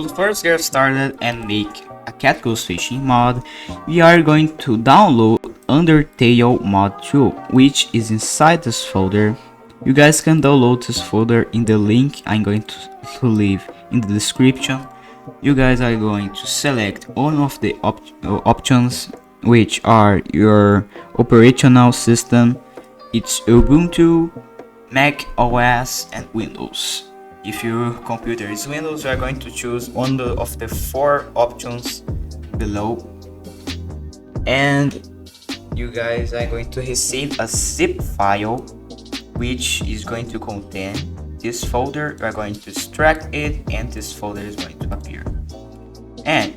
To first get started and make a cat ghost fishing mod, we are going to download Undertale mod 2, which is inside this folder. You guys can download this folder in the link I'm going to leave in the description. You guys are going to select one of the options, which are your operational system. It's Ubuntu, Mac OS and Windows. If your computer is Windows, you are going to choose one of the 4 options below, and you guys are going to receive a zip file which is going to contain this folder. You are going to extract it and this folder is going to appear. And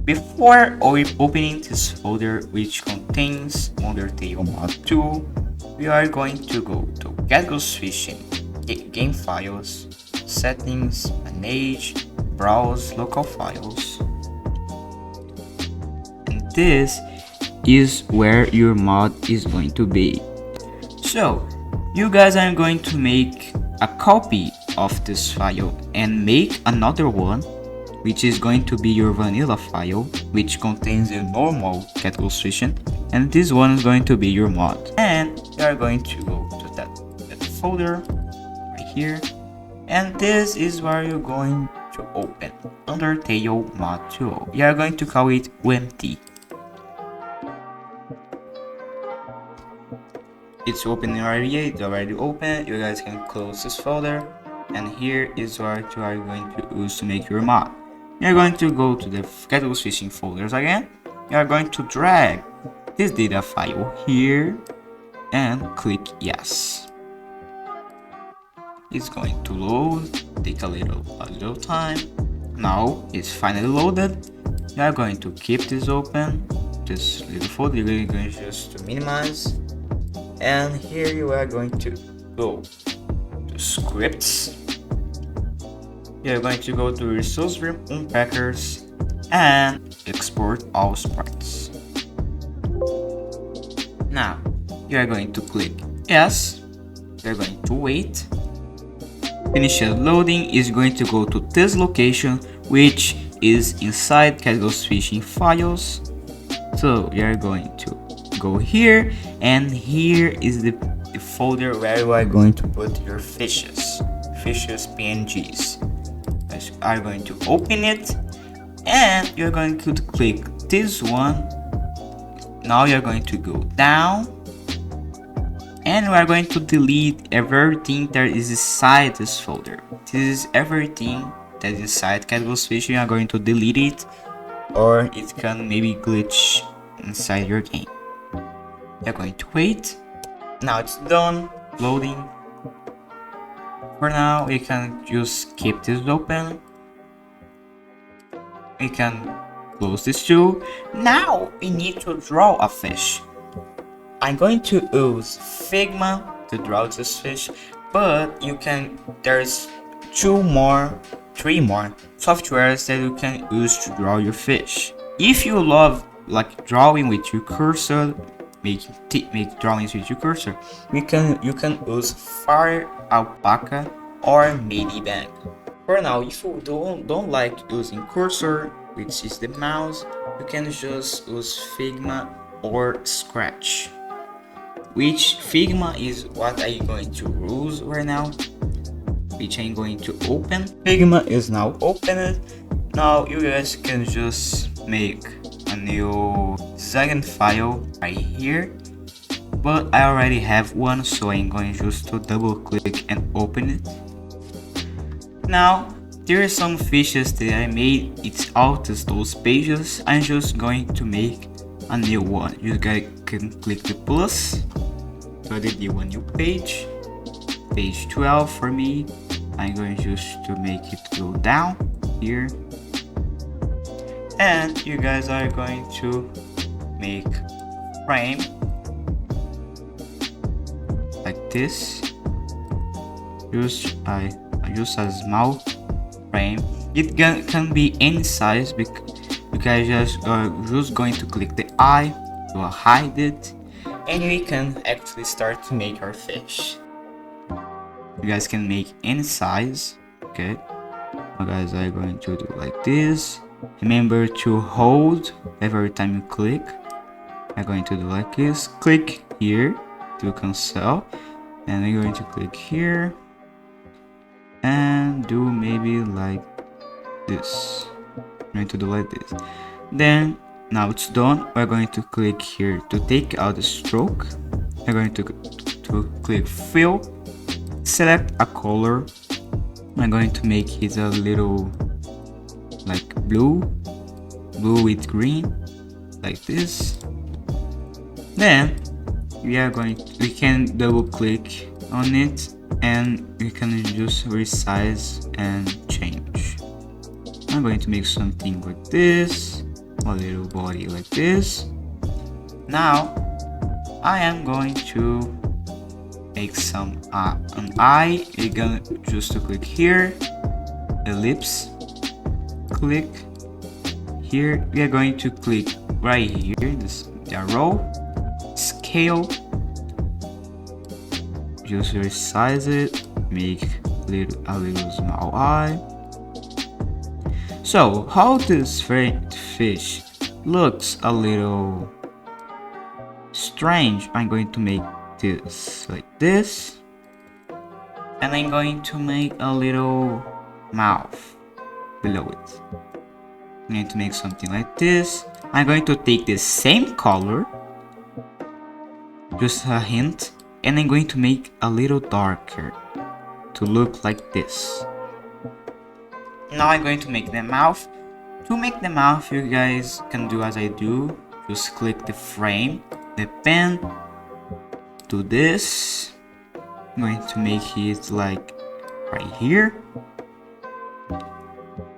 before opening this folder, which contains Undertale mod 2, we are going to go to Cat Ghost Fishing, Game Files, Settings, Manage, Browse Local Files. And this is where your mod is going to be. So you guys are going to make a copy of this file and make another one, which is going to be your vanilla file, which contains a normal Cat Ghost Fishing, and this one is going to be your mod. And you are going to go to that folder right here, and this is where you're going to open Undertale mod 2. You are going to call it WMT. It's open already, it's already open. You guys can close this folder, and here is what you are going to use to make your mod. You're going to go to the Cat Ghost Fishing folders again. You are going to drag this data file here and click yes. It's going to load, take a little time. Now it's finally loaded. You are going to keep this open, this little folder. You're going just to minimize, and here you are going to go to scripts. You're going to go to resource room unpackers and export all sprites. Now you are going to click yes. You're going to wait. Finish loading is going to go to this location, which is inside Cat Ghost Fishing files. So you are going to go here, and here is the folder where you are going to put your fishes PNGs. You are going to open it, and you're going to click this one. Now you're going to go down, and we are going to delete everything that is inside this folder. This is everything that is inside Cat Ghost Fishing. You are going to delete it, or it can maybe glitch inside your game. You're going to wait. Now it's done loading. For now, we can just keep this open. We can close this too. Now we need to draw a fish. I'm going to use Figma to draw this fish, but you can, there's 3 more softwares that you can use to draw your fish. If you love like drawing with your cursor, make drawings with your cursor, you can use Fire Alpaca or Medibang. For now, if you don't like using cursor, which is the mouse, you can just use Figma or Scratch. Which Figma is what I'm going to use right now, which I'm going to open. Figma is now opened. Now you guys can just make a new second file right here, but I already have one, so I'm going just to double click and open it. Now there are some fishes that I made. It's out of those pages. I'm just going to make a new one. You guys can click the plus to edit a new page 12 for me. I'm going just to make it go down here, and you guys are going to make frame like this. Just a small frame. It can be any size because just going to click the eye to hide it, and we can actually start to make our fish. You guys can make any size, okay? guys, I'm going to do like this. Remember to hold every time you click. I'm going to do like this. Click here to cancel, and I'm going to click here and do maybe like this. I'm going to do like this. Then now it's done. We're going to click here to take out the stroke. I'm going to click fill, select a color. I'm going to make it a little like blue with green, like this. Then we can double click on it and we can just resize and change. I'm going to make something like this, a little body like this. Now I am going to make some an eye. You're gonna just to click here, ellipse, click here. We are going to click right here, this the arrow, scale, just resize it, make a little small eye. So how this fish looks a little strange, I'm going to make this like this, and I'm going to make a little mouth below it. I'm going to make something like this. I'm going to take the same color, just a hint, and I'm going to make a little darker to look like this. Now I'm going to make the mouth. To make the mouth, you guys can do as I do. Just click the frame, the pen, do this. I'm going to make it like right here.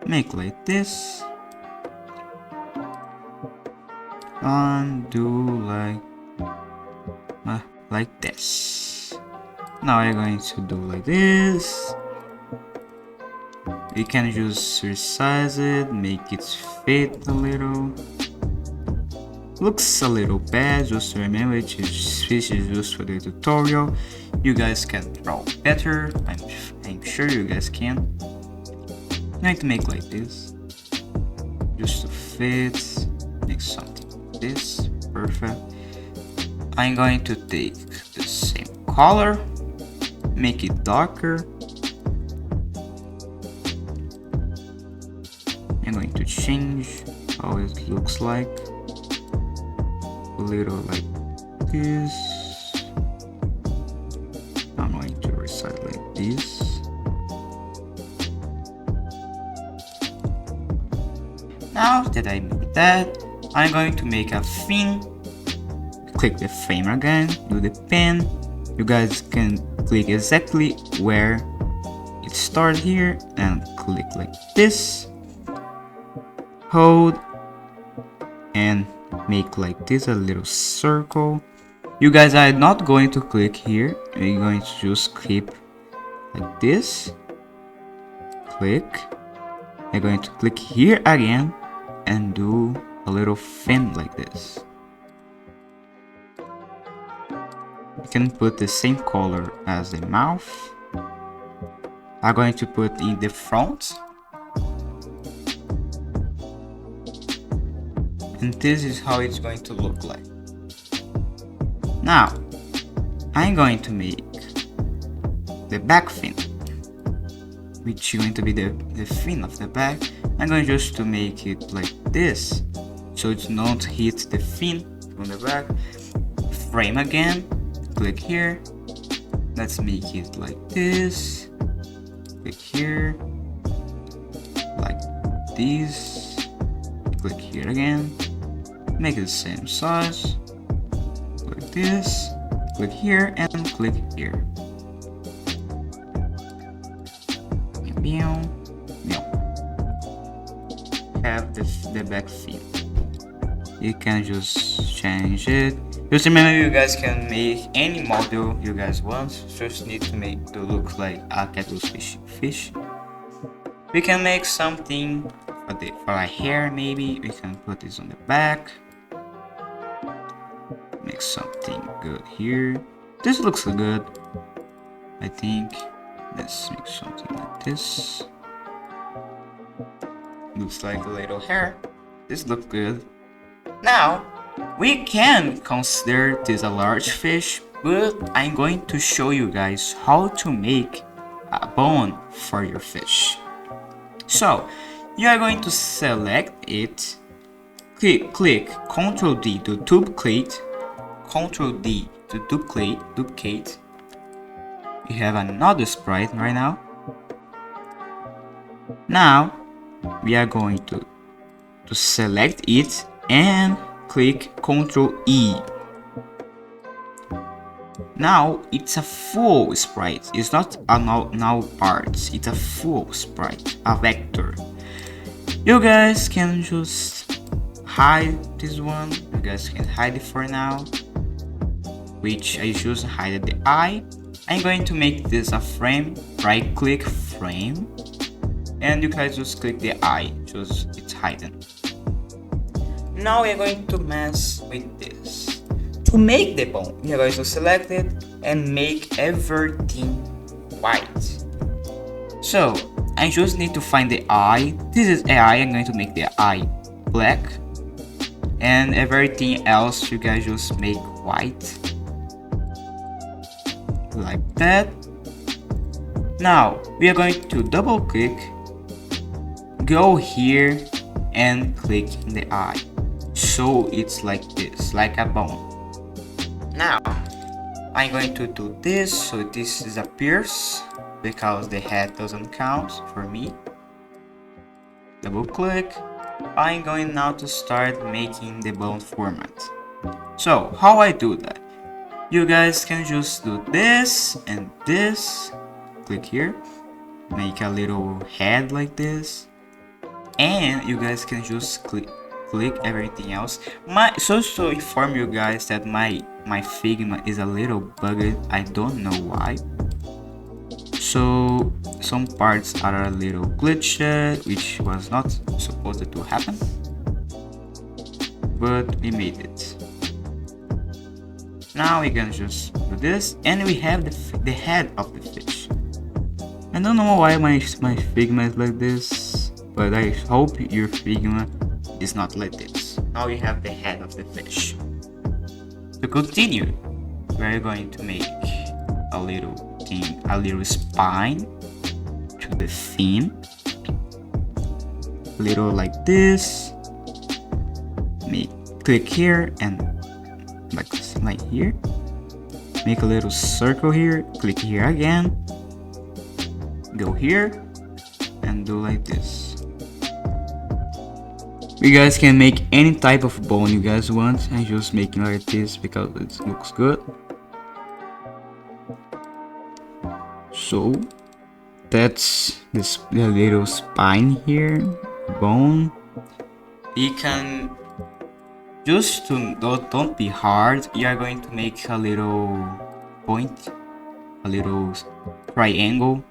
Make like this. And do like this. Now I'm going to do like this. You can just resize it, make it fit a little. Looks a little bad, just remember this is just for the tutorial. You guys can draw better, I'm sure you guys can. I'm going to make like this, just to fit, make something like this, perfect. I'm going to take the same color, make it darker. I'm going to change how it looks like. A little like this. I'm going to resize like this. Now that I made that, I'm going to make a fin. Click the frame again, do the pen. You guys can click exactly where it starts here and click like this. Hold and make like this, a little circle. You guys are not going to click here, you're going to just keep like this. Click. You're going to click here again and do a little fin like this. You can put the same color as the mouth. I'm going to put in the front. And this is how it's going to look like. Now, I'm going to make the back fin, which is going to be the fin of the back. I'm going just to make it like this, so it's not hit the fin from the back. Frame again, click here. Let's make it like this. Click here, like this. Click here again. Make it the same size. Click this. Click here and click here. Have the back fin. You can just change it. Just remember, you guys can make any model you guys want. Just need to make to look like a cattlefish fish. We can make something for a hair, maybe. We can put this on the back. Make something good here. This looks good, I think. Let's make something like this. Looks like a little hair. This looks good. Now, we can consider this a large fish, but I'm going to show you guys how to make a bone for your fish. So, you are going to select it, click Ctrl D to duplicate, Ctrl D to duplicate. We have another sprite right now. Now, we are going to select it and click Ctrl E. Now it's a full sprite. It's not a now parts. It's a full sprite, a vector. You guys can just hide this one. You guys can hide it for now. Which I just hide the eye. I'm going to make this a frame. Right click frame, and you guys just click the eye. Just it's hidden. Now we're going to mess with this. To make the bone, we are going to select it and make everything white. So I just need to find the eye. This is AI. I'm going to make the eye black, and everything else you guys just make white, like that. Now we are going to double click, go here and click in the eye, so it's like this, like a bone. Now I'm going to do this so this disappears because the head doesn't count for me. Double click. I'm going now to start making the bone format. So how I do that? You guys can just do this and this. Click here, make a little head like this, and you guys can just click everything else. So to inform you guys that my Figma is a little bugged. I don't know why. So some parts are a little glitched, which was not supposed to happen, but we made it. Now we can just do this, and we have the head of the fish. I don't know why my Figma is like this, but I hope your Figma is not like this. Now we have the head of the fish. To continue, we're going to make a little thing, a little spine to the fin, little like this. Click here and like here. Make a little circle here. Click here again. Go here and do like this. You guys can make any type of bone you guys want. I'm just making like this because it looks good. So that's the little spine here, bone. You can just to don't be hard. You are going to make a little point, a little triangle,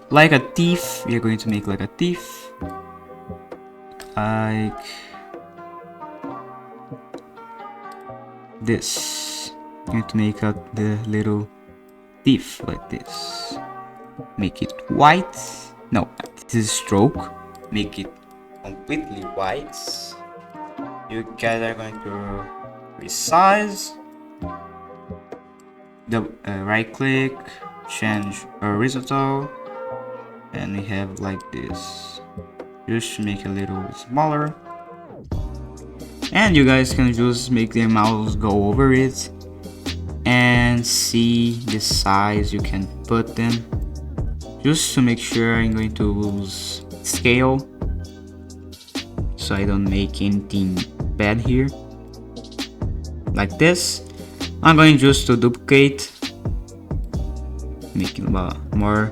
like a teeth. We are going to make like a teeth, like this. I'm going to make the little teeth like this. Make it white. No, this is stroke. Make it completely white. You guys are going to resize. Right click, change horizontal, and we have like this. Just make a little smaller, and you guys can just make the mouse go over it and see the size you can put them. Just to make sure, I'm going to use scale so I don't make anything bad here. Like this. I'm going just to duplicate, making more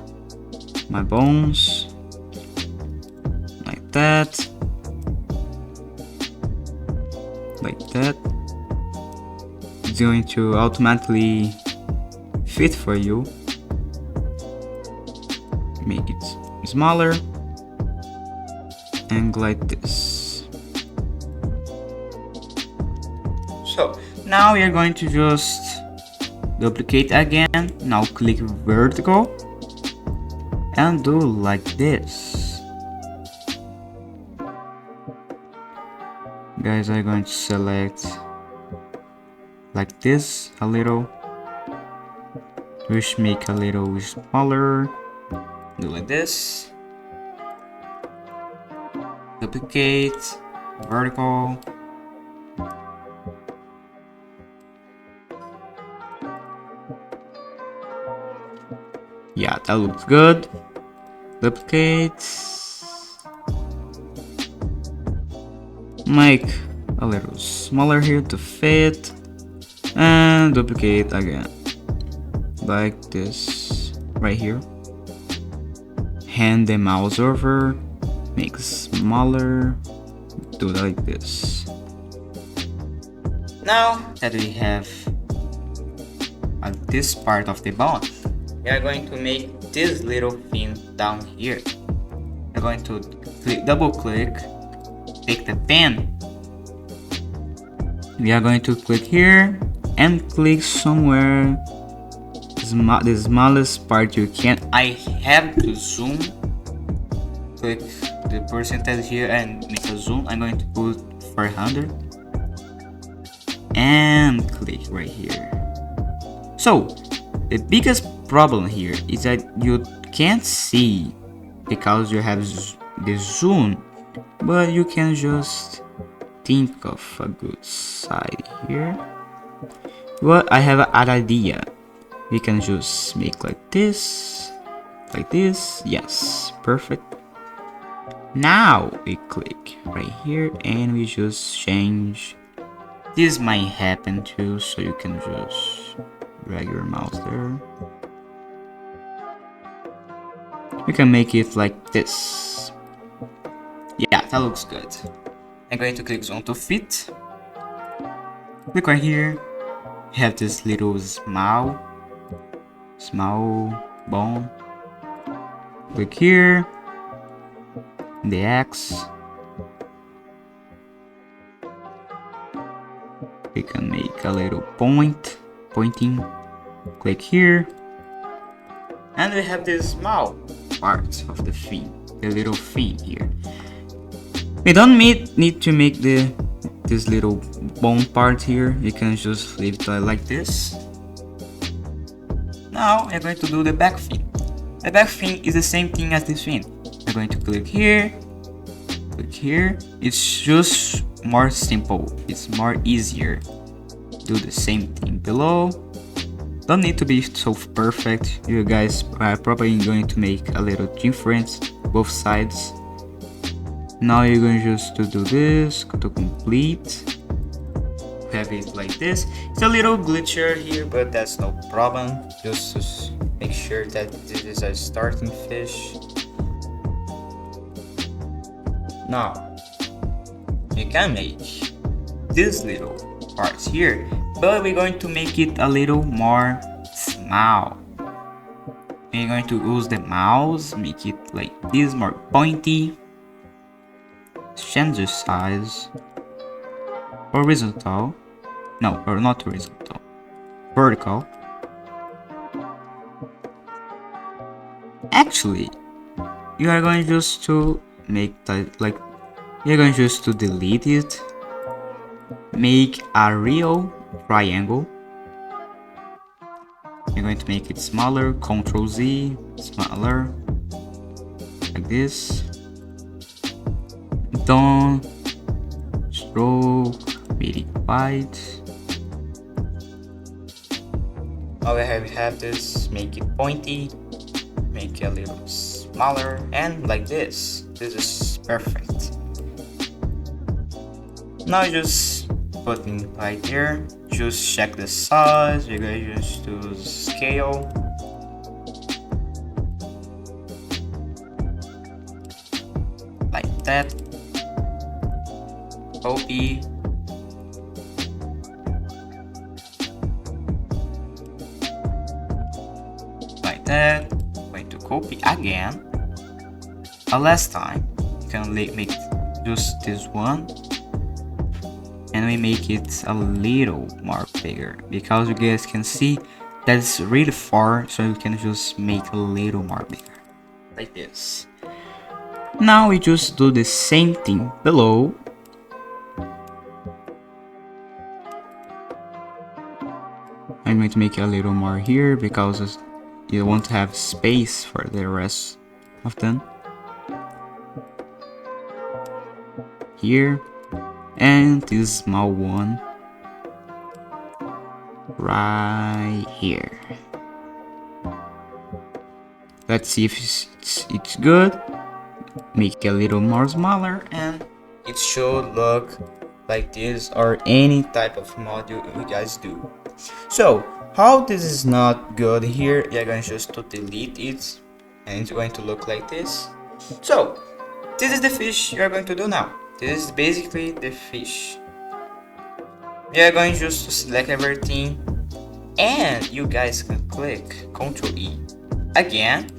my bones like that, It's going to automatically fit for you. Make it smaller and like this. So now we are going to just duplicate again. Now click vertical and do like this. Guys, I'm going to select like this a little, which make a little smaller. Do like this. Duplicate, vertical. Yeah, that looks good. Duplicate. Make a little smaller here to fit. And duplicate again. Like this. Right here. Hand the mouse over. Make smaller. Do like this. Now that we have this part of the bone, we are going to make this little thing down here. We're going to double click, take the pen. We are going to click here and click somewhere the smallest part you can. I have to zoom. Click the percentage here and make a zoom. I'm going to put 400 and click right here. So the biggest problem here is that you can't see because you have the zoom, but you can just think of a good side here. But I have an idea. We can just make like this, yes, perfect. Now we click right here and we just change. This might happen too, so you can just drag your mouse there. You can make it like this. Yeah, that looks good. I'm going to click on to fit. Click right here. Have this little small bone. Click here. The X. We can make a little pointing. Click here. And we have this small part of the fin, the little fin here. We don't need to make this little bone part here. You can just leave it like this. Now we're going to do the back fin. The back fin is the same thing as this fin. We're going to click here. It's just more simple. It's more easier. Do the same thing below. Don't need to be so perfect. You guys are probably going to make a little difference both sides. Now you're going just to do this, go to complete. Have it like this. It's a little glitchier here, but that's no problem. Just make sure that this is a starting fish. Now you can make these little parts here, but we're going to make it a little more small. We're going to use the mouse, make it like this, more pointy. Change the size. Horizontal. No, or not horizontal. Vertical. Actually, you are going just to make that like you're going just to delete it. Make a real triangle. You're going to make it smaller. Ctrl Z, smaller, like this. Don't stroke, make it white. Now we have this, make it pointy, make it a little smaller, and like this. This is perfect. Now just put it right there. Just check the size. You're going to just do scale. Like that. Copy. Like that. Going to copy again. Last time you can make just this one, and we make it a little more bigger because you guys can see that it's really far, so you can just make a little more bigger. like this. Now we just do the same thing below. I'm going to make a little more here because you want to have space for the rest of them. Here, and this small one right here. Let's see if it's good. Make it a little more smaller, and it should look like this, or any type of module you guys do. So how this is not good here, you're going just to delete it, and it's going to look like this. So this is the fish you're going to do now. This is basically the fish. You're going just to select everything, and you guys can click Ctrl E again,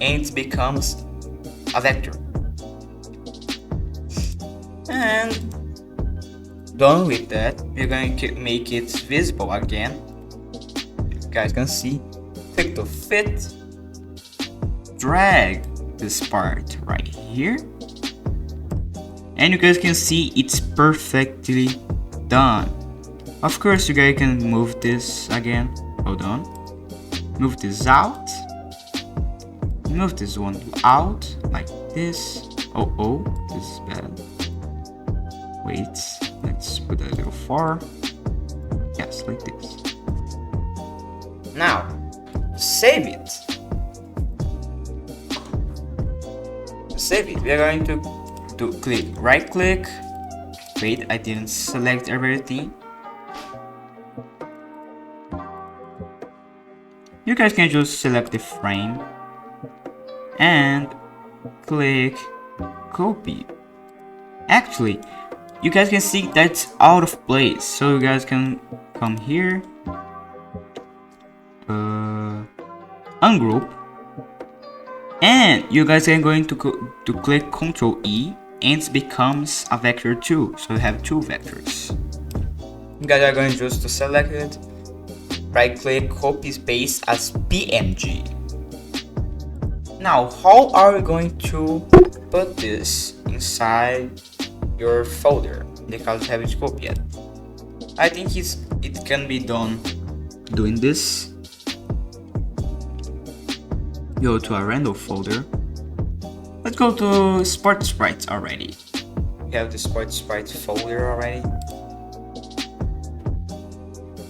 and it becomes a vector. And done with that, you're going to make it visible again. You guys can see. Click to fit, drag this part right here, and you guys can see it's perfectly done. Of course, you guys can move this again. Hold on. Move this out. Move this one out like this. Oh, this is bad. Wait, let's put a little far. Yes, like this. Now, save it. To save it, we are going to click right click. Wait, I didn't select everything. You guys can just select the frame and click copy. Actually, you guys can see that's out of place, so you guys can come here, ungroup, and you guys are going to click Ctrl E, and it becomes a vector 2, so you have 2 vectors. You guys are going just to select it, right click, copy paste as PNG. Now, how are we going to put this inside your folder because I haven't copied yet? I think it can be done doing this. Go to a random folder. Let's go to Sport Sprites already. We have the Sport Sprites folder already.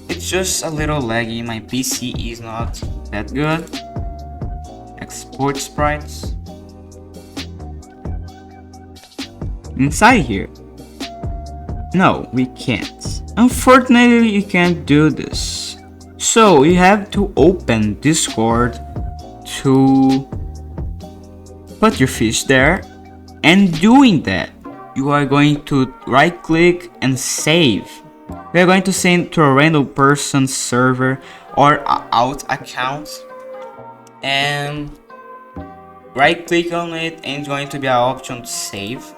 It's just a little laggy. My PC is not that good. Export sprites. Inside here. No, we can't. Unfortunately, you can't do this. So you have to open Discord to put your fish there. And doing that, you are going to right click and save. We are going to send to a random person server or out account, and right click on it, and it's going to be an option to save,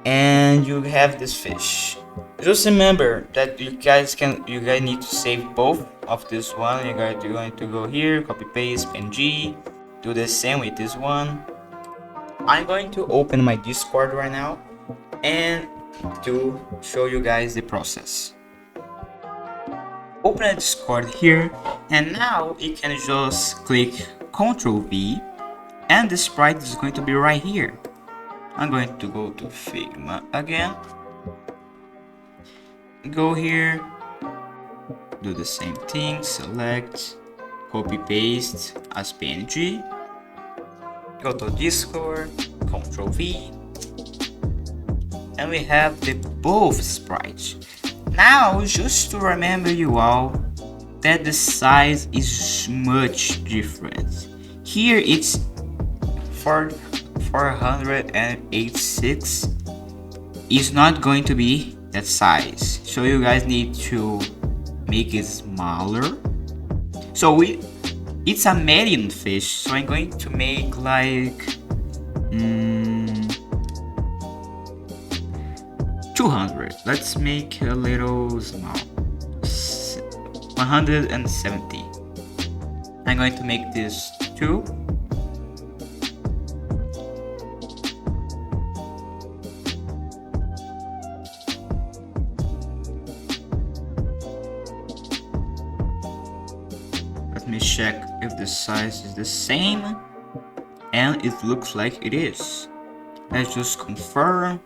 and you have this fish. Just remember that you guys need to save both of this one. You're going to go here, copy paste PNG, do the same with this one. I'm going to open my Discord right now and to show you guys the process. Open a Discord here, and now you can just click Ctrl V, and the sprite is going to be right here. I'm going to go to Figma again, go here, do the same thing, select, copy paste as PNG, go to Discord, Ctrl V, and we have the both sprites. Now, just to remember you all that the size is much different. Here it's 486 is not going to be that size, so you guys need to make it smaller. So it's a medium fish, so I'm going to make like 200. Let's make a little small. 170. I'm going to make this 2 check if the size is the same, and it looks like it is. Let's just confirm.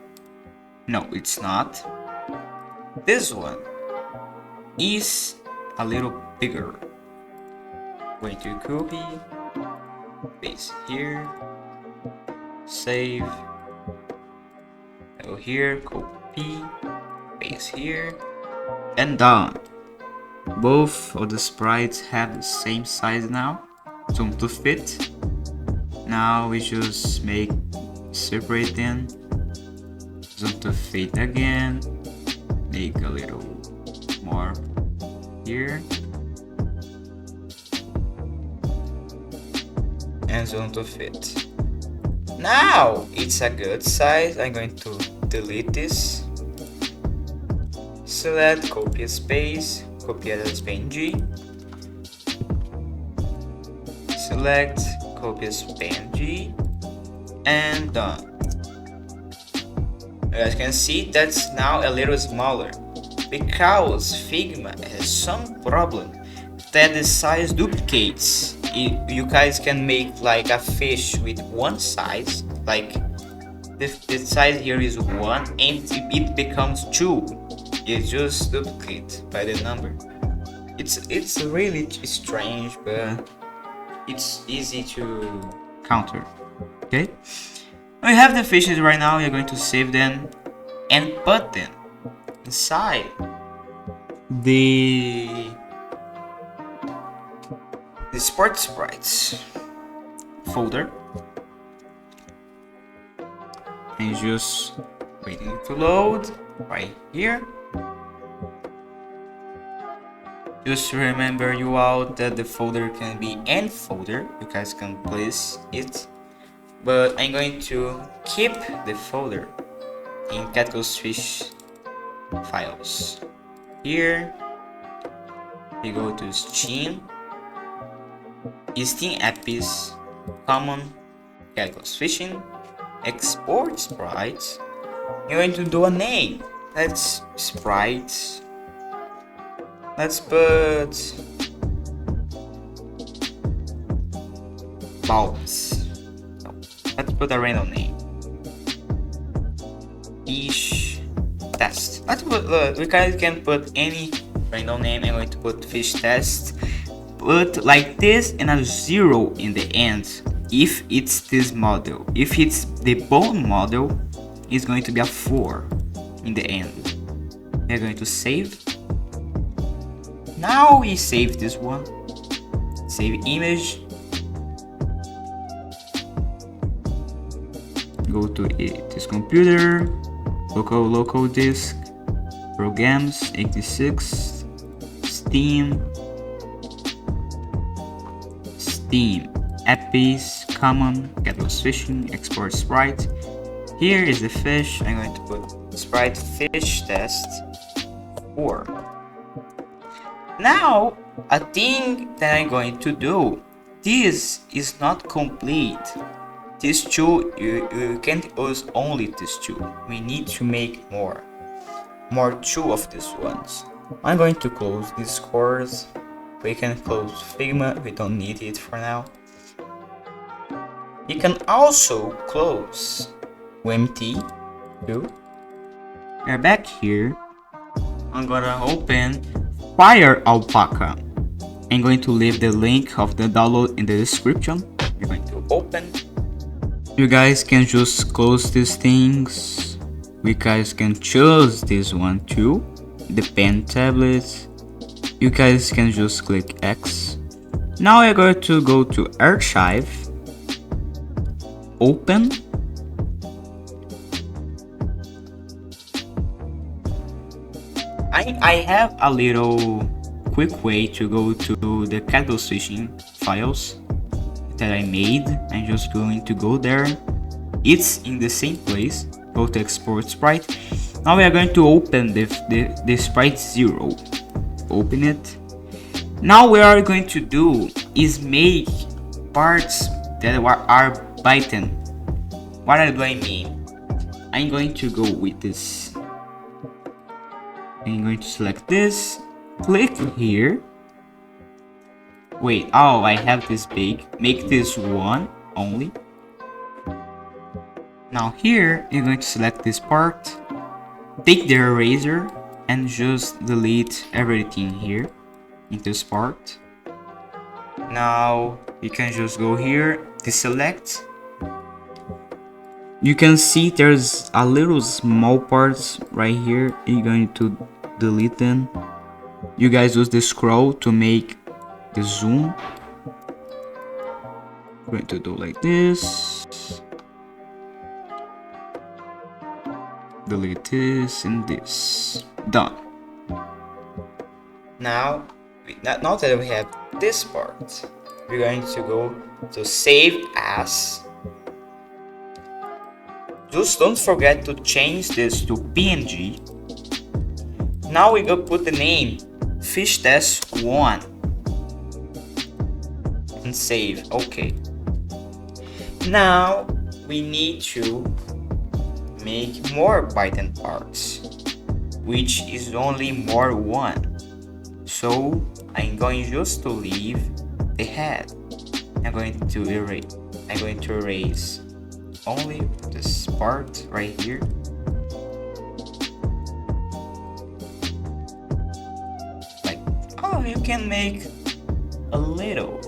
No, it's not. This one is a little bigger. Going to copy, paste here, save, go here, copy, paste here, and done. Both of the sprites have the same size now, zoom to fit. Now we just separate them, zoom to fit again, make a little more here, and zoom to fit. Now it's a good size. I'm going to delete this, select copy space, copy as PNG, select copy as PNG, and done. As you can see, that's now a little smaller because Figma has some problem that the size duplicates. You guys can make like a fish with one size, like the size here is 1 and it becomes 2. It just duplicate by the number. It's really strange, but it's easy to counter. Okay, we have the fishes right now. We're going to save them and put them inside the sports sprites folder, and just waiting to load right here. Just remember you all that the folder can be any folder. You guys can place it, but I'm going to keep the folder in Fish files. Here we go to Steam apps, common, Fishing, export sprites. You're going to do a name. Let's sprites. Let's put bulbs. No, let's put a random name. Fish test. Let's put. We can put any random name. I'm going to put fish test. Put like this and a 0 in the end if it's this model. If it's the bone model, it's going to be a 4 in the end. We're going to save. Now we save this one. Save image. Go to this computer. Local disk. Programs 86. Steam. Apps, common, Fishing, export sprite. Here is the fish. I'm going to put sprite fish test 4. Now, a thing that I'm going to do. This is not complete. This tool, you can't use only this tool. We need to make more 2 of these ones. I'm going to close this course. We can close Figma, we don't need it for now. You can also close WMT too. We're back here. I'm gonna open Fire Alpaca. I'm going to leave the link of the download in the description. We're going to open. You guys can just close these things. You guys can choose this one too. The pen tablet. You guys can just click X. Now we're going to go to Archive, Open, I have a little quick way to go to the Fishing files that I made. I'm just going to go there. It's in the same place. Go to Export Sprite. Now we are going to open the Sprite 0. Open it. Now what we are going to do is make parts that are bitten. What do I mean? I'm going to go with this. I'm going to select this, click here, Wait, oh, I have this big. Make this one only. Now here, you're going to select this part. Take the eraser and just delete everything here in this part. Now you can just go here, deselect. You can see there's a little small parts right here. You're going to delete them. You guys use the scroll to make the zoom. I'm going to do like this. Delete this and this. Done. Now that we have this part, we're going to go to save as. Just don't forget to change this to PNG. Now we go put the name fish test 1 and save. Okay. Now we need to make more Python parts, which is only more 1. So I'm going just to leave the head. I'm going to erase only this part right here. Like, oh, you can make a little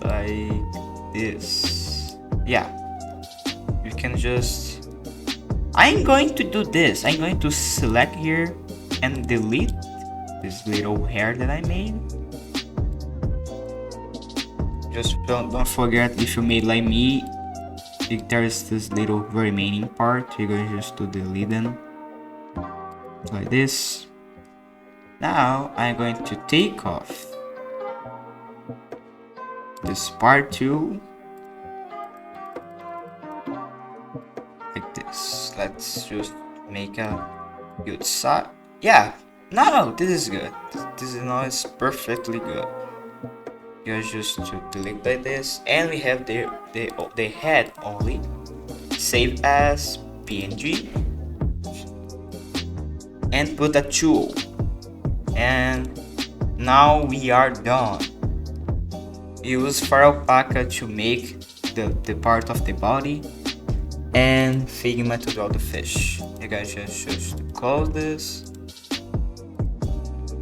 like this. Yeah, you can just. I'm going to do this. I'm going to select here and delete this little hair that I made. Just don't forget, if you made like me, if there's this little remaining part, you're going just to delete them like this. Now I'm going to take off this part too, like this. Let's just make a good side. Yeah, no, this is good. This is now is perfectly good. You just to delete like this, and we have the head only. Save as PNG and put a tool. And now we are done. Use file packet to make the part of the body, and Figma to draw the fish. You guys just close this.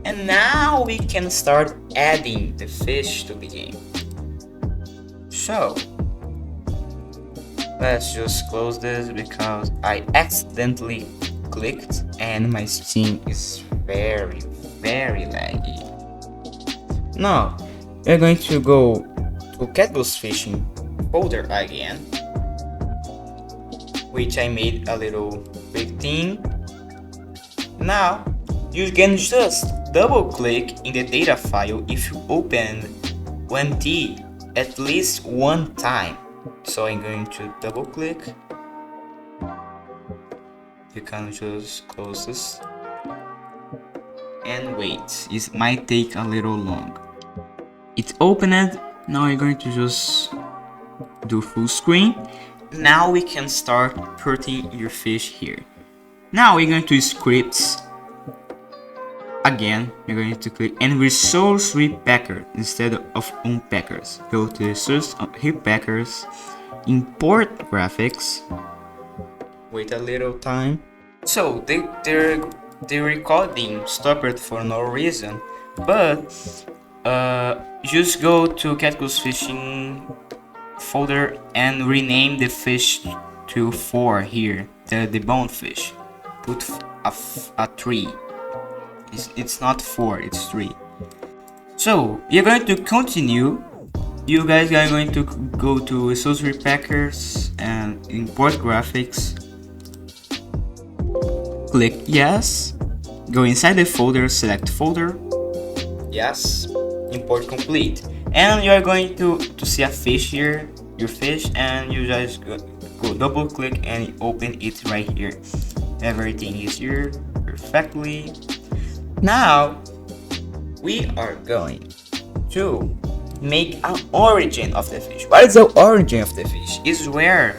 And now we can start adding the fish to the game. So let's just close this because I accidentally clicked and my Steam is very laggy. Now we're going to go to Catbus Fishing folder again, which I made a little big thing. Now you can just double click in the data file if you open 1D at least one time. So I'm going to double click. You can just close this and wait. It might take a little long. It's opened. Now you're going to just do full screen. Now we can start putting your fish here. Now we're going to scripts. Again, you're going to click and resource repacker instead of unpackers. Go to resource repackers, import graphics. Wait a little time. So the recording stopped for no reason, but just go to Catbus Fishing folder and rename the fish to 4 here, the bonefish. Put a 3. It's not 4, it's 3. So you're going to continue. You guys are going to go to resource repackers and import graphics. Click yes. Go inside the folder, select folder. Yes. Import complete. And you are going to see a fish here, your fish, and you just go double click and open it right here. Everything is here perfectly. Now we are going to make an origin of the fish. What is the origin of the fish? Is where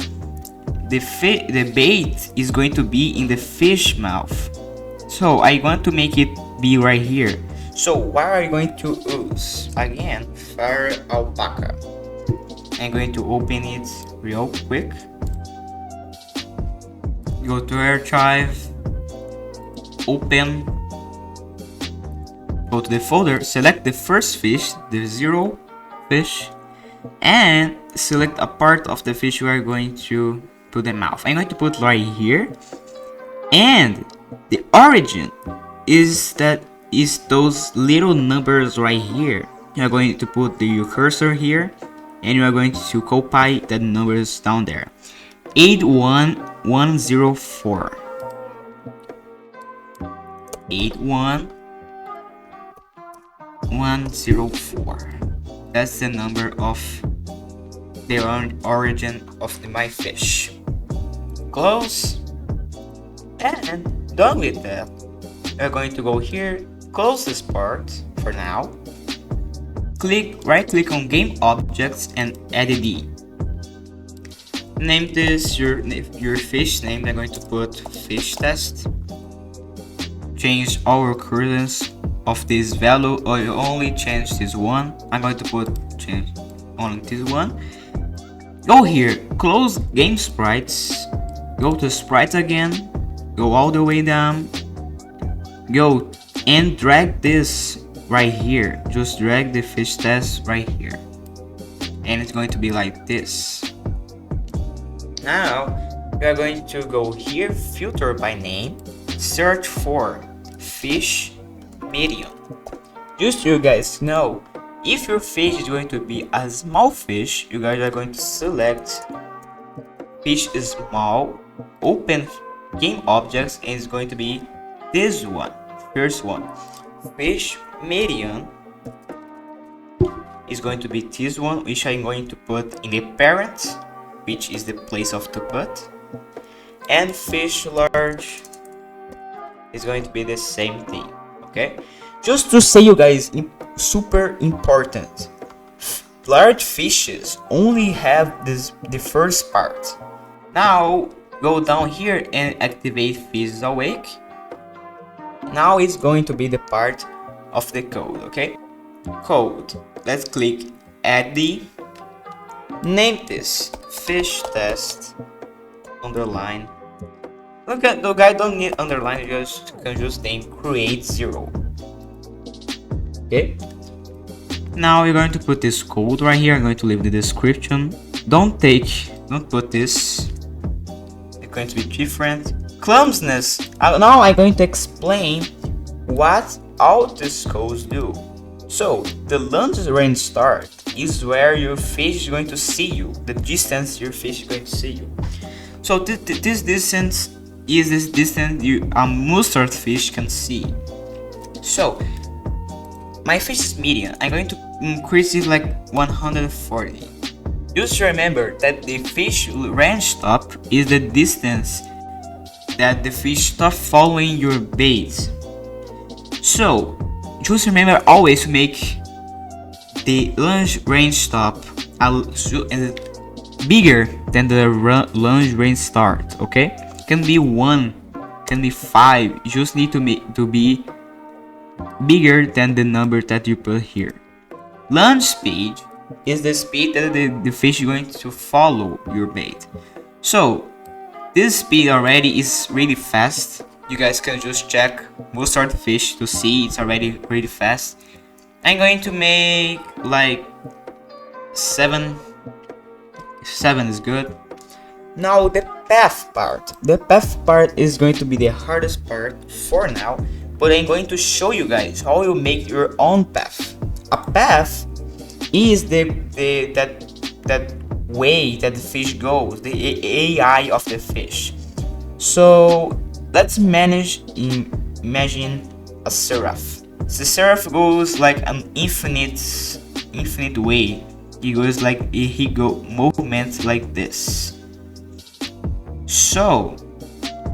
the bait is going to be in the fish mouth. So I want to make it be right here. So what are you going to use? Again, fire alpaca. I'm going to open it real quick. Go to archive, open, go to the folder, select the first fish, the 0 fish, and select a part of the fish we are going to put the mouth. I'm going to put right here, and the origin is those little numbers right here. You are going to put your cursor here, and you are going to copy the numbers down there. 81104. 81104. That's the number of the origin of my fish. Close, and done with that. We're going to go here, close this part for now. Right click on game objects and add a D. Name this your fish name. I'm going to put fish test. Change all recurrence of this value, or you only change this one. I'm going to change only this one. Go here, close game sprites, go to sprites again, go all the way down, go and drag this right here. Just drag the fish test right here, and it's going to be like this. Now we are going to go here, filter by name, search for fish medium. Just so you guys know, if your fish is going to be a small fish, you guys are going to select fish small, open game objects, and it's going to be this one, first one. Fish medium is going to be this one, which I'm going to put in the parent, which is the place of to put, and fish large is going to be the same thing. Okay, just to say you guys, super important, large fishes only have the first part. Now go down here and activate fish awake. Now it's going to be the part of the code. Okay, code, let's click add the, name this fish test underline. Look at the guy, don't need underline, you can just name create 0. Okay, now we're going to put this code right here. I'm going to leave the description. Don't put this, it's going to be different. Clumsiness, now I'm going to explain what all these codes do. So the long range start is where your fish is going to see you, the distance your fish is going to see you. So this distance is this distance a mustard fish can see. So my fish is medium. I'm going to increase it like 140. Just remember that the fish range stop is the distance that the fish stop following your bait. So just remember always to make the lunge range stop bigger than the lunge range start. Okay, can be 1, can be 5. You just need to be bigger than the number that you put here. Lunge speed is the speed that the fish is going to follow your bait. So this speed already is really fast. You guys can just check mustard fish to see it's already really fast. I'm going to make like 7 is good. Now the path part. The path part is going to be the hardest part for now, but I'm going to show you guys how you make your own path. A path is that way that the fish goes, the AI of the fish. So let's imagine a seraph. The seraph goes like an infinite way. He goes like movements like this. So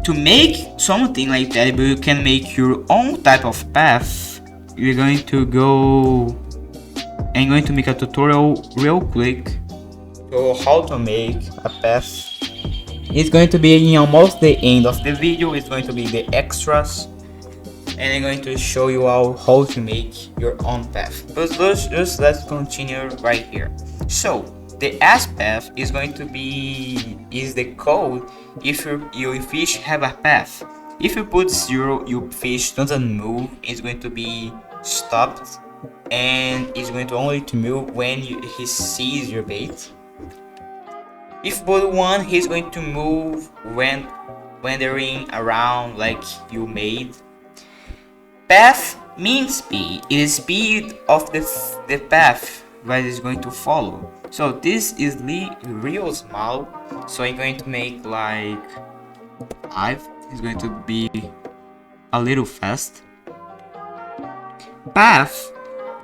to make something like that, but you can make your own type of path. You're going to go. I'm going to make a tutorial real quick so how to make a path. It's going to be in almost the end of the video. It's going to be the extras. and I'm going to show you how to make your own path. But let's continue right here. So the S path is going to be the code if your fish have a path. If you put 0, your fish doesn't move. It's going to be stopped, and it's going to only to move when he sees your bait. If you put 1, he's going to move when wandering around like you made. Path means speed. It is speed of the path that is going to follow. So this is real small. So I'm going to make like 5. It's going to be a little fast. Path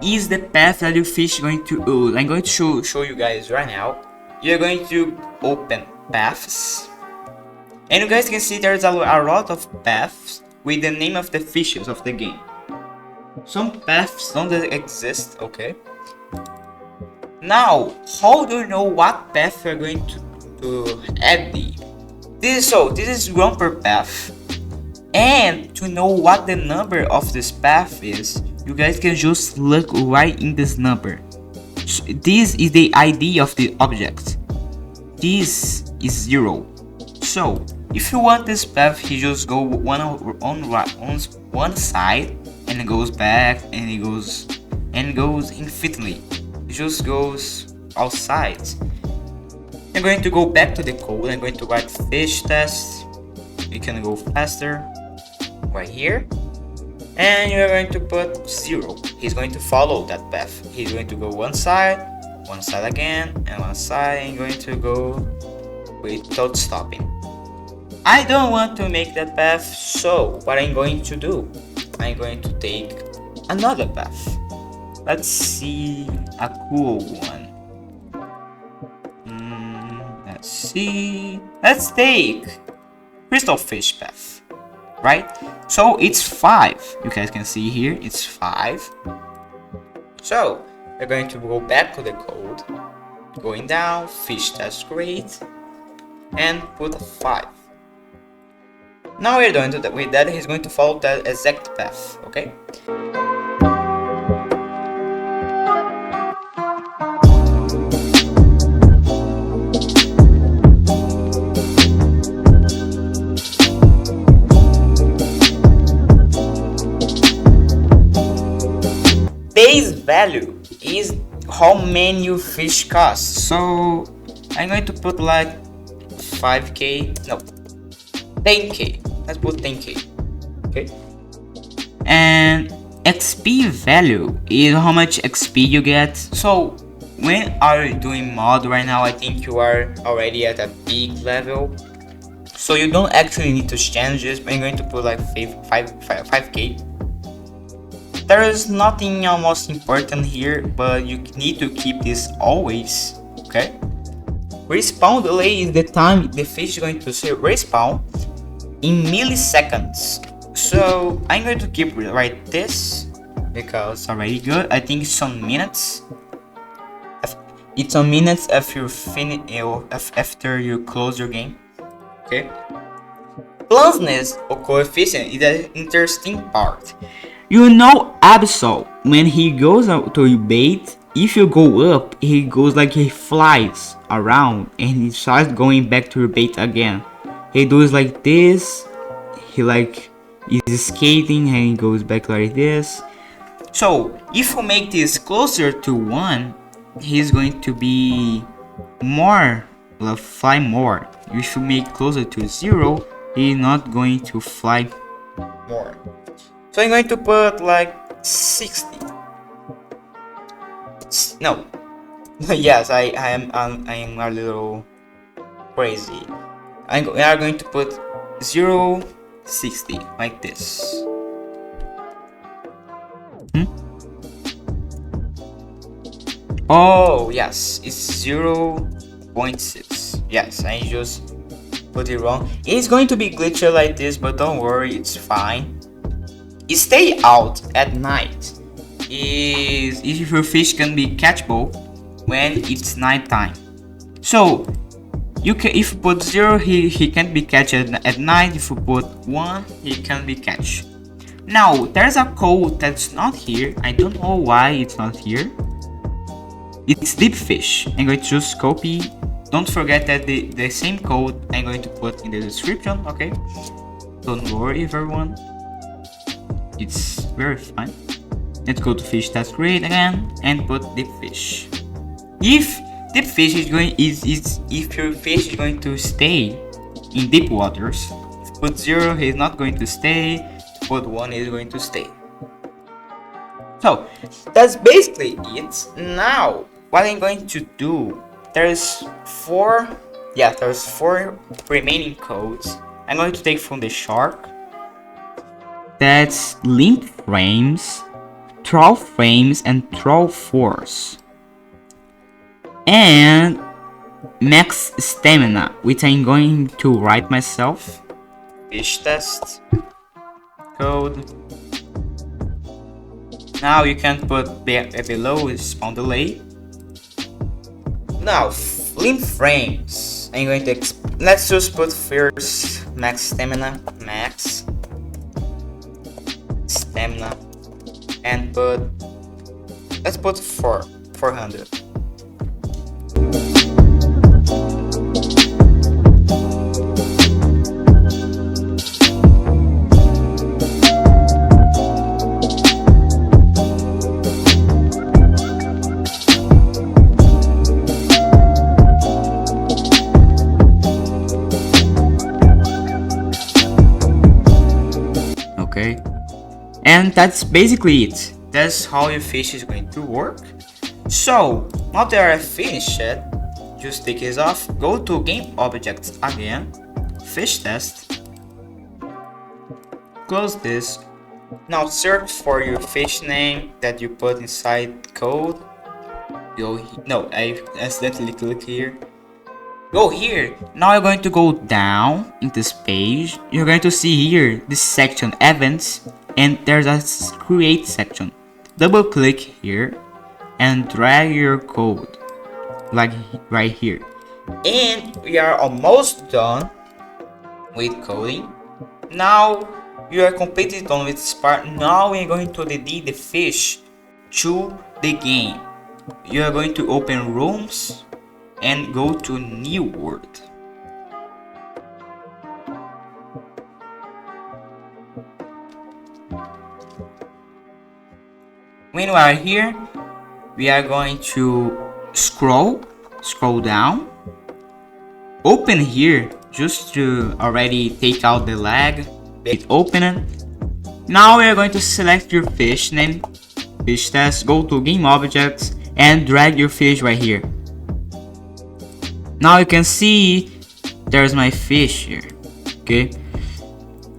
is the path that your fish is going to use. I'm going to show you guys right now. You're going to open paths, and you guys can see there's a lot of paths with the name of the fishes of the game. Some paths don't exist, okay? Now, how do you know what path you're going to add? This is one per path, and to know what the number of this path is, you guys can just look right in this number. So this is the ID of the object. This is 0. So if you want this path, you just go on one side, and it goes back, and it goes infinitely. It just goes outside. I'm going to go back to the code. I'm going to write fish test. You can go faster right here, and you're going to put 0. He's going to follow that path. He's going to go one side again, and one side, and going to go without stopping. I don't want to make that path, so what I'm going to do, I'm going to take another path. Let's see a cool one. Let's see. Let's take crystal fish path, right? So it's 5. You guys can see here, it's 5. So we're going to go back to the code, going down, fish test great, and put 5. Now we're doing that with that, he's going to follow that exact path, okay? Base value is how many your fish cost. So I'm going to put like 5k, no, 10k. Let's put 10k. Okay. And XP value is how much XP you get. So when are you doing mod right now, I think you are already at a peak level, so you don't actually need to change this. I'm going to put like 5k. There is nothing almost important here, but you need to keep this always, okay? Respawn delay is the time the fish is going to say respawn in milliseconds. So I'm going to keep right this because it's already good. I think it's on minutes. It's on minutes after you finish, after you close your game, okay? Closeness or coefficient is an interesting part. You know Absol, when he goes out to bait, if you go up, he goes like he flies around and he starts going back to your bait again. He does like this, he like is skating and he goes back like this. So if you make this closer to 1, he's going to be more, fly more. If you make closer to 0, he's not going to fly more. So I'm going to put like 60. No. Yes, I am a little crazy. We are going to put 0.60 like this. Oh yes, it's 0.6. Yes, I just put it wrong. It's going to be glitchy like this, but don't worry, it's fine. Stay out at night is if your fish can be catchable when it's night time. So you can, if you put 0, he can't be catched at night. If you put 1, he can be catched. Now there's a code that's not here. I don't know why it's not here. It's deep fish. I'm going to just copy. Don't forget that the same code I'm going to put in the description, okay? Don't worry everyone. It's very fine. Let's go to fish test create again and put deep fish. If deep fish is going if your fish is going to stay in deep waters, if put 0 he's not going to stay, put 1 is going to stay. So that's basically it. Now what I'm going to do, there's four remaining codes I'm going to take from the shark. That's limp frames, throw frames, and throw force. And max stamina, which I'm going to write myself. Fish test code. Now you can put below spawn delay. Now limp frames. I'm going to let's just put first max stamina, and let's put 400. Okay, and that's basically it. That's how your fish is going to work. So now that I finished it, just take it off, go to game objects again, fish test, close this. Now search for your fish name that you put inside code. No, I accidentally clicked here. Go here. Now you're going to go down in this page. You're going to see here this section events, and there's a create section. Double click here and drag your code like right here. And we are almost done with coding. Now you are completely done with this part. Now we're going to delete the fish to the game. You are going to open rooms and go to new world. When we are here, we are going to scroll down, open here just to already take out the lag. Open it. Now we are going to select your fish name, fish test, go to game objects and drag your fish right here. Now you can see there's my fish here. Okay,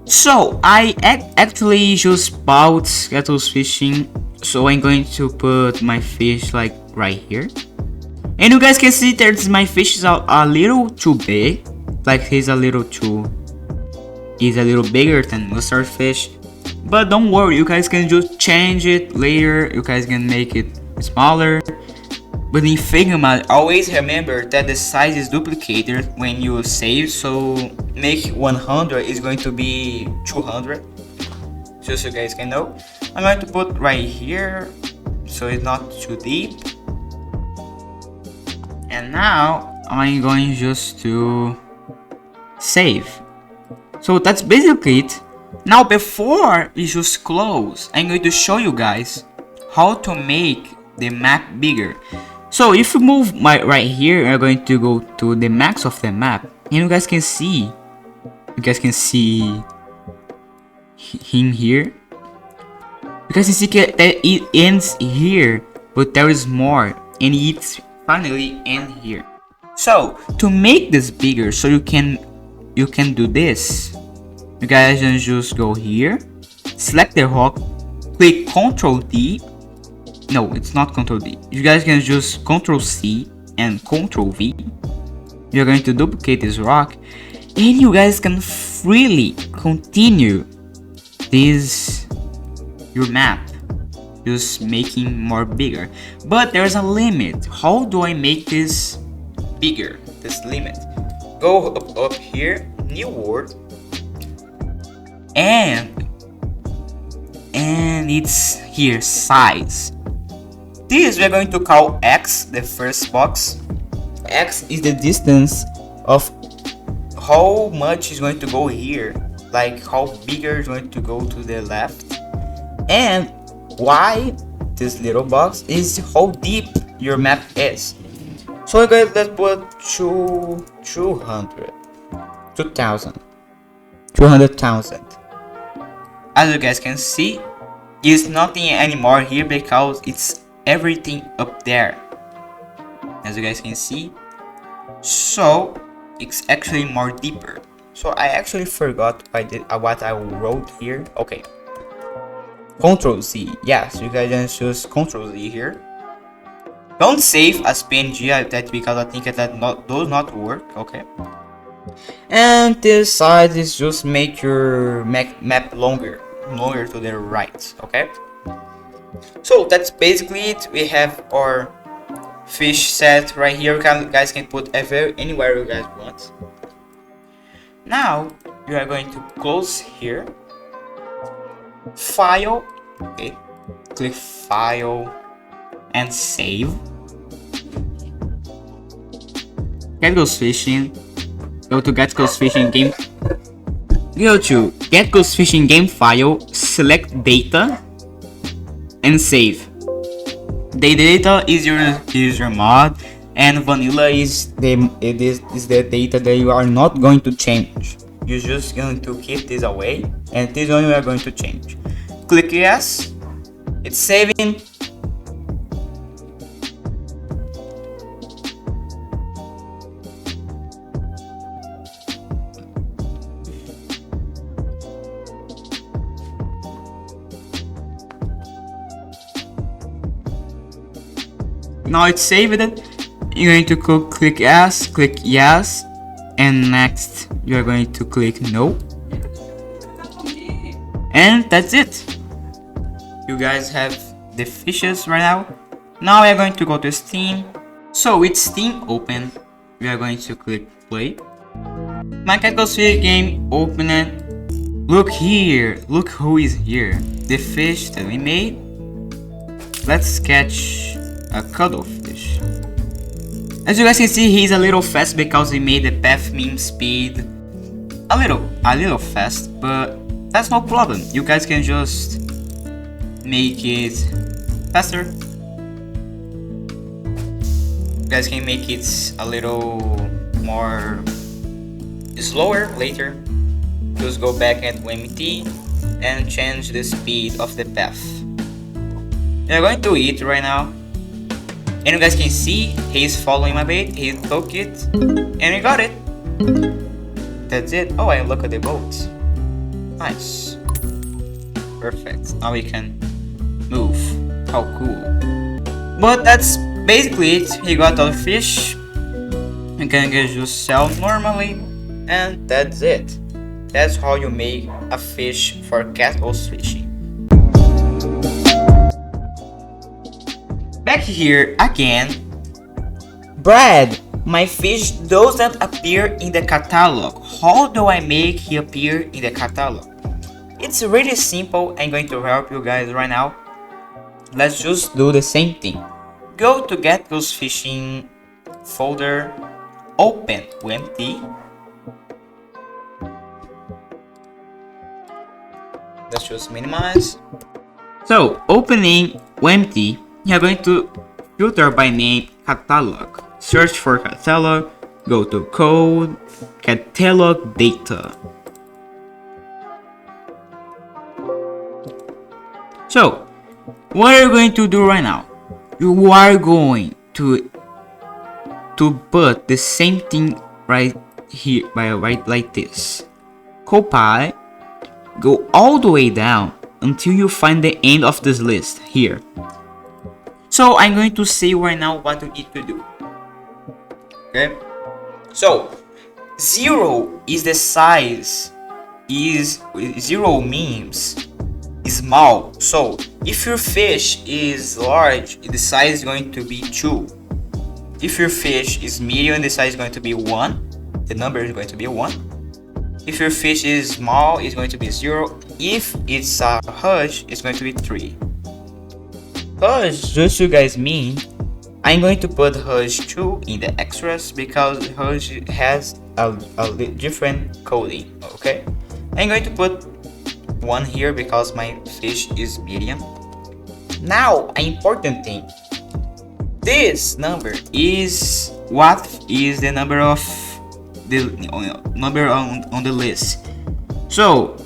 so I actually just bought kettles fishing, so I'm going to put my fish like right here, and you guys can see there's my fish is a little too big, like he's a little bigger than mustard fish, but don't worry, you guys can just change it later. You guys can make it smaller. But in Figma, always remember that the size is duplicated when you save, so make 100 is going to be 200, just so you guys can know. I'm going to put right here so it's not too deep, and now I'm going just to save. So that's basically it. Now before we just close, I'm going to show you guys how to make the map bigger. So if you move right here, we're going to go to the max of the map, and you guys can see him here. You guys can see that it ends here, but there is more, and it's finally end here. So to make this bigger, so you can do this. You guys can just go here, select the rock, click Ctrl D. No, it's not Ctrl D. You guys can just Ctrl C and Ctrl V. You're going to duplicate this rock, and you guys can freely continue your map, just making more bigger. But there's a limit. How do I make this bigger? This limit. Go up here, new world, and and it's here, size. This we're going to call X, the first box. X is the distance of how much is going to go here, like how bigger is going to go to the left. And Y, this little box, is how deep your map is. So guys, let's put 200,000. As you guys can see, it's nothing anymore here because it's everything up there, as you guys can see. So it's actually more deeper. So I actually forgot what I wrote here. Okay, Ctrl Z. Yes, you guys can choose Ctrl Z here. Don't save as PNG that because I think that does not work. Okay. And this side is just make your map longer to the right. Okay. So that's basically it. We have our fish set right here. You guys can put anywhere you guys want. Now you are going to close here. File. Okay. Click File and save. Get Goes Fishing. Go to Get Goes Fishing game. Go to Get Goes Fishing game file. Select data and save. The data is your mod, and vanilla is the data that you are not going to change. You're just going to keep this away, and this one we are going to change. Click yes. It's saving. Now it's saved. You're going to click yes, and next you're going to click no, and that's it. You guys have the fishes right now. Now we are going to go to Steam. So with Steam open, we are going to click play. My Cat Goes Fishing game, open it. Look here, look who is here. The fish that we made. Let's catch a cuttlefish. As you guys can see, he's a little fast because we made the path mean speed a little fast, but that's no problem. You guys can just make it faster. You guys can make it a little more slower later. Just go back at MT and change the speed of the path. We're going to eat right now. And you guys can see he's following my bait. He took it and we got it. That's it. Oh, I look at the boat. Nice. Perfect. Now we can move. How cool. But that's basically it. He got all the fish. You can just sell normally. And that's it. That's how you make a fish for Cat Goes Fishing. Back here again. Brad, my fish doesn't appear in the catalog. How do I make he appear in the catalog? It's really simple. I'm going to help you guys right now. Let's just do the same thing. Go to Get Goes Fishing folder, open empty. Let's just minimize. So opening empty, you're going to filter by name catalog. Search for catalog, go to code, catalog data. So what are you going to do right now? You are going to put the same thing right here, right like this. Copy, go all the way down until you find the end of this list here. So I'm going to say right now what you need to do. Okay. So 0 is the size. Is 0 means small. So if your fish is large, the size is going to be 2. If your fish is medium, the size is going to be 1. The number is going to be 1. If your fish is small, it's going to be 0. If it's a hush, it's going to be 3. Hush, just so you guys mean, I'm going to put hush 2 in the extras because hush has a different coding, okay? I'm going to put 1 here because my fish is medium. Now, an important thing. This number is what is the number of the number on the list. So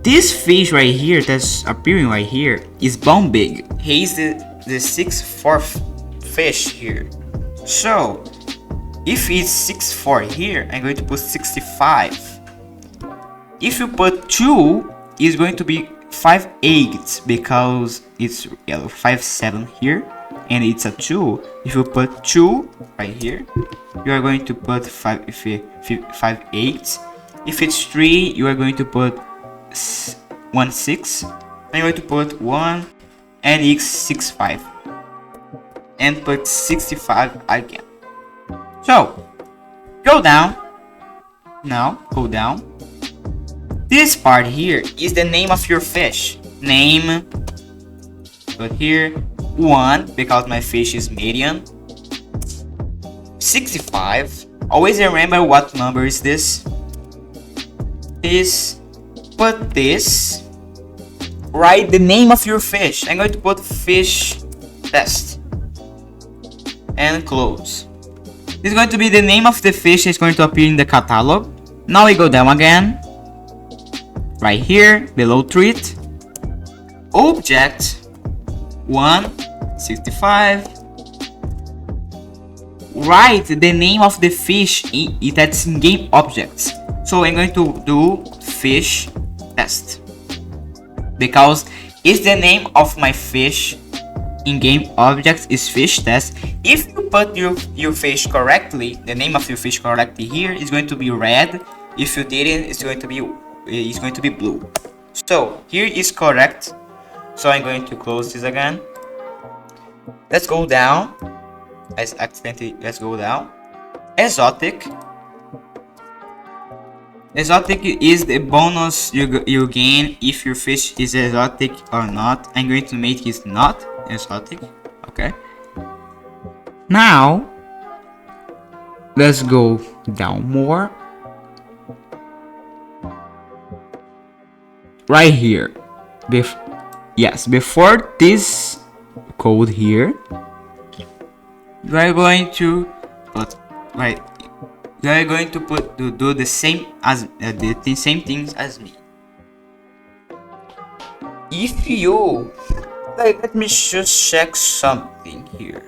this fish right here that's appearing right here is bone big. He's the 64th fish here. So if it's 64 here, I'm going to put 65. If you put 2, it's going to be 58 because it's 57 here. And it's a 2. If you put 2 right here, you are going to put 5 8. If it's 3, you are going to put 1 6. I'm going to put 1 and it's 65 and put 65 again. So go down. Now go down. This part here is the name of your fish. Name. Put here 1 because my fish is medium. 65. Always remember what number is this. Put this. Write the name of your fish. I'm going to put fish test and close. This is going to be the name of the fish. It's going to appear in the catalog. Now we go down again. Right here below treat. Object 165. Write the name of the fish that's in game objects. So I'm going to do fish test because it's the name of my fish in game objects is fish test. If you put your fish correctly, the name of your fish correctly here is going to be red. If you didn't, it's going to be blue. So here is correct. So I'm going to close this again. Let's go down. Let's go down. Exotic. Exotic is the bonus you gain if your fish is exotic or not. I'm going to make it not exotic. Okay. Now let's go down more. Right here. Before this code here, you are going to put you are going to do the same as the same things as me. If you let me just check something here.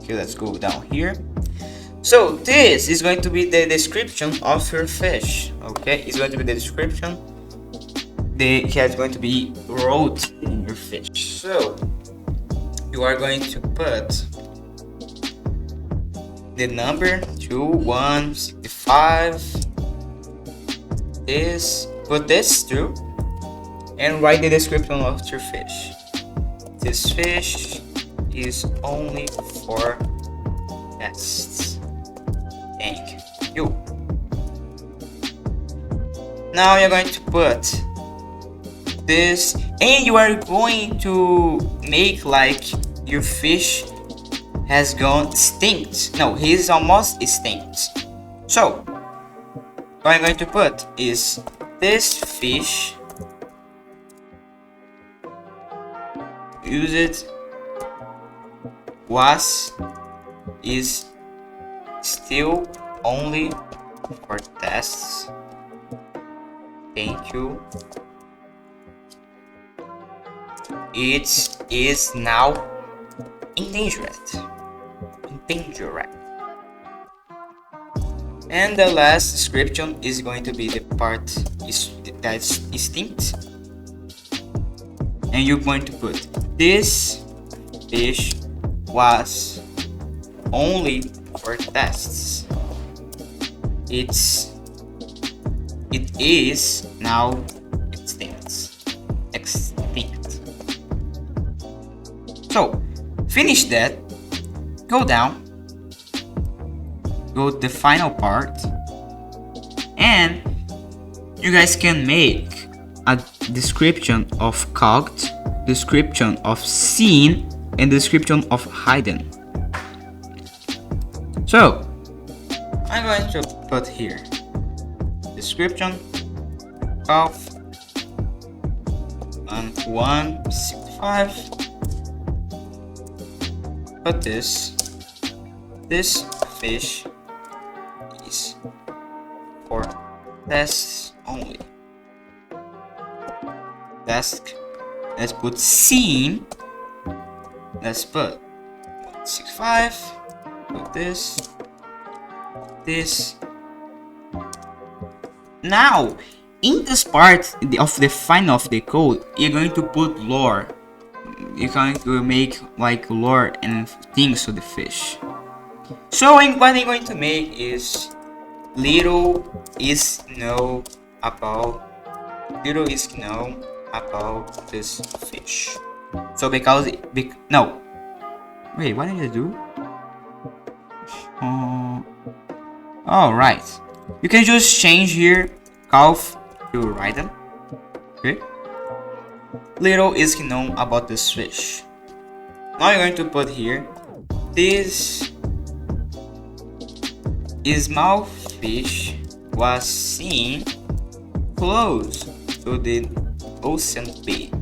Okay, let's go down here. So this is going to be the description of your fish. Okay, it's going to be the description. The cat going to be wrote in your fish. So you are going to put the number 2165. Put this through and write the description of your fish. This fish is only for tests. Thank you. Now you're going to put this and you are going to make like your fish has gone extinct. No, he's almost extinct. So what I'm going to put is this fish is still only for tests. Thank you. It is now endangered. And the last description is going to be the part that's extinct. And you're going to put this fish was only for tests. It is now extinct. So finish that, go down, go to the final part, and you guys can make a description of cocked, description of seen, and description of hidden. So I'm going to put here description of 165. But this fish is for desks only. Desk. Let's put scene. Let's put 165. Put this. Now, in this part of the final of the code, you're going to put lore. You're going to make like lore and things to the fish. So what I'm going to make is little is known about this fish. So because no, wait, what did I do? All right, you can just change here calf to write them. Okay. Little is known about this fish. Now you're going to put here this small fish was seen close to the ocean bed.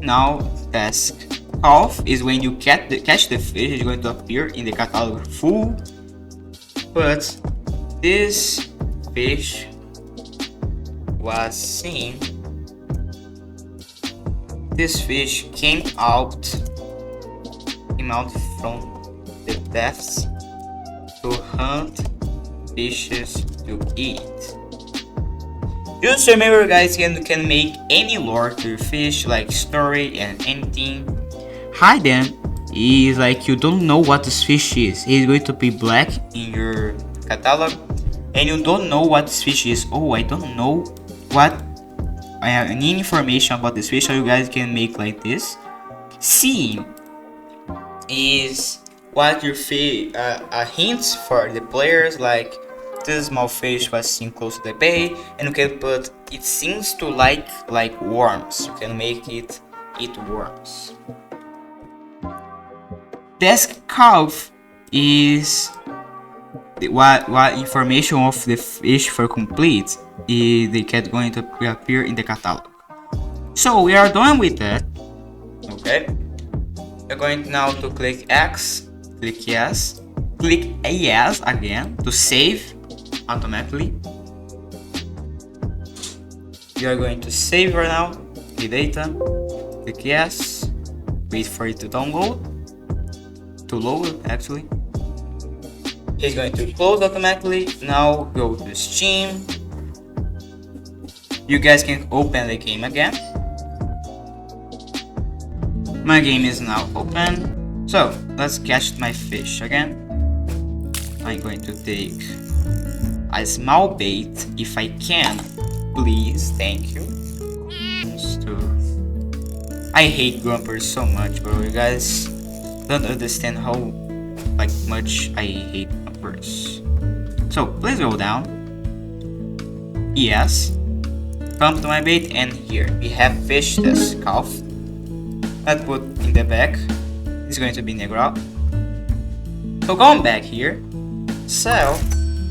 Now task calf is when you catch the fish. It's going to appear in the catalog full, but this fish was seen. This fish came out from the depths to hunt fishes to eat. Just remember, guys, you can make any lore to your fish, like story and anything. Hidden is like you don't know what this fish is. It's going to be black in your catalog, and you don't know what this fish is. Oh, I don't know what I need information about this fish, so you guys can make like this. Seen is what your fish hints for the players, like this small fish was seen close to the bay, and you can put it seems to like worms. You can make it eat worms. Desk calf is what information of the fish for complete is they get going to appear in the catalog. So we are done with that. Okay, we're going now to click X, click yes, click yes again to save automatically. You are going to save right now the data. Click yes, wait for it to download, to load actually. It's going to close automatically. Now go to Steam. You guys can open the game again. My game is now open. So let's catch my fish again. I'm going to take a small bait if I can, please. Thank you. I hate grumpers so much, bro. You guys don't understand how much I hate grumpers. So please go down. Yes. Come to my bait, and here we have fish that's calf. Let's put in the back. It's going to be negro. So going back here, sell,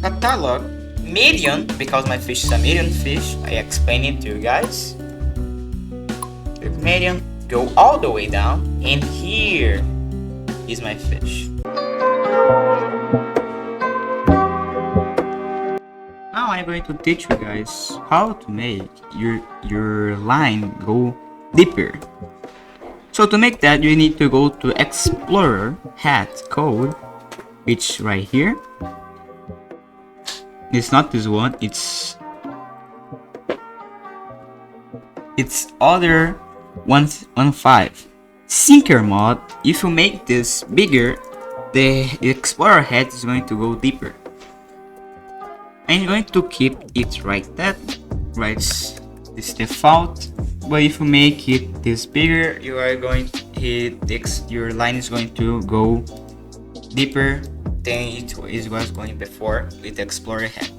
catalog, medium, because my fish is a medium fish. I explained it to you guys. Click medium, go all the way down, and here is my fish. Now I'm going to teach you guys how to make your line go deeper. So to make that, you need to go to Explorer hat code, which right here. It's not this one, it's other 1.15 sinker mod. If you make this bigger, the Explorer head is going to go deeper. I'm going to keep it right this default. but if you make it this bigger, you are going your line is going to go deeper than it was going before with the Explorer hat.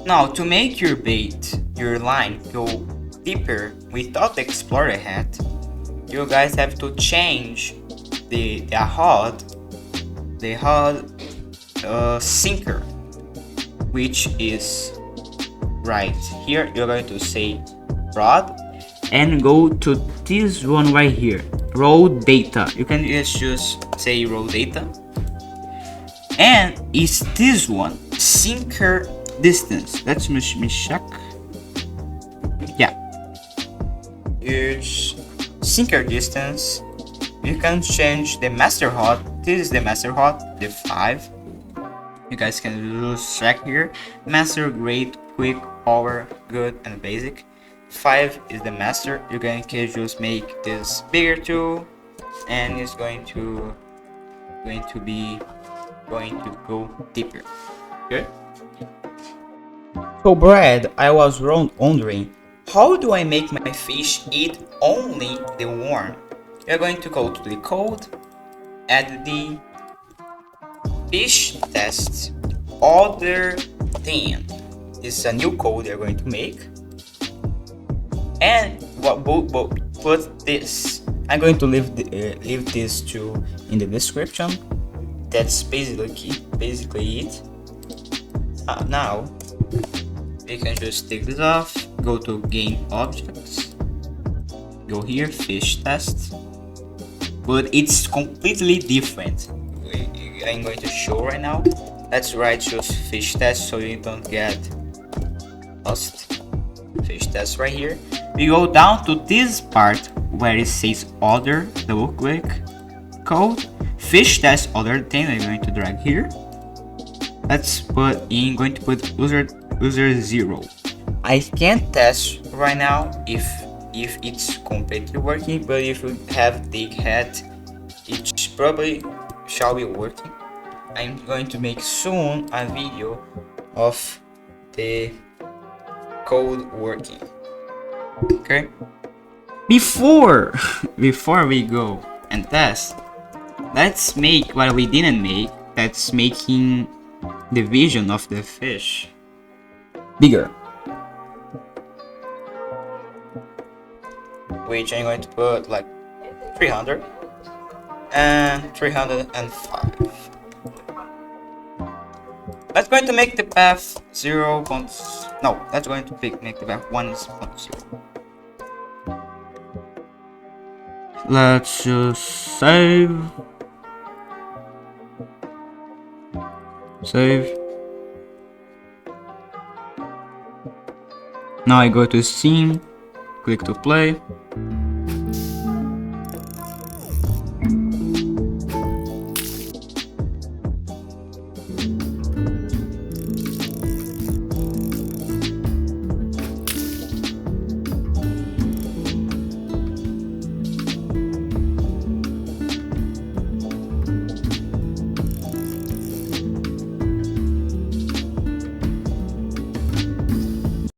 Now, to make your line go deeper without the Explorer hat, you guys have to change the HUD sinker, which is right here. You're going to say rod and go to this one right here, raw data. You can just say raw data, and it's this one, sinker distance. Let's me check. Yeah, it's sinker distance. You can change the master HUD. This is the master HUD, the 5. You guys can just check here. Master, great, quick, power, good, and basic. 5 is the master. You can just make this bigger too, and it's going to go deeper. Good. So Brad, I was wondering, how do I make my fish eat only the worm? You're going to go to the code, add the fish test other than. This is a new code you're going to make, and put this. I'm going to leave this too in the description. That's basically it. Now we can just take this off. Go to game objects. Go here, fish test. But it's completely different. I'm going to show right now. Let's write just fish test so you don't get lost. Fish test right here. We go down to this part where it says other, double click, code, fish test other thing. I'm going to drag here. Let's put in, going to put user 0. I can't test right now if it's completely working, but if you have the hat, it probably shall be working. I'm going to make soon a video of the code working. Okay, before we go and test, let's make what we didn't make. That's making the vision of the fish bigger, which I'm going to put like 300 and 305. That's going to make the path 0. No, that's going to make the path 1.0. Let's just save. Now I go to Steam, click to play.